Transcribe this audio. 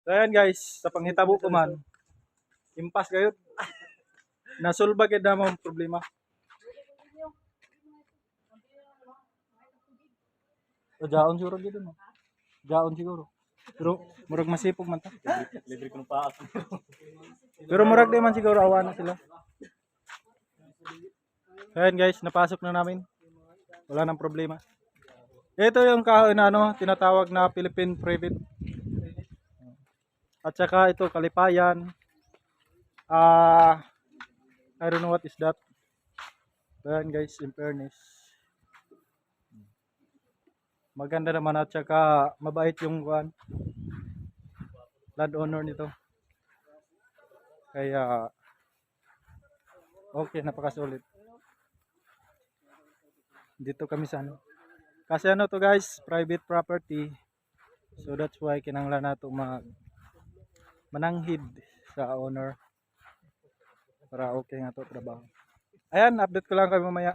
So ayan guys, sa panghitabo ko man, impas kayo. Nasulba gid na mo problema. O jaon siguro gid mo. Jaon siguro. Pero murag masipog man ta. Libre ko ng paas. Pero murag di man siguro awa na sila. So ayan guys, napasok na namin. Wala nang problema. Ito yung kahoy na tinatawag na Philippine Privet. At saka ito kalipayan. I don't know what is that. Ayan guys, in fairness. Maganda naman at saka mabait yung land owner nito. Kaya okay, napakasulit. Dito kami sa kasi to guys, private property. So that's why kinahanglan nato mananghid sa owner para okay nga to trabaho. Ayan, update ko lang kayo mamaya.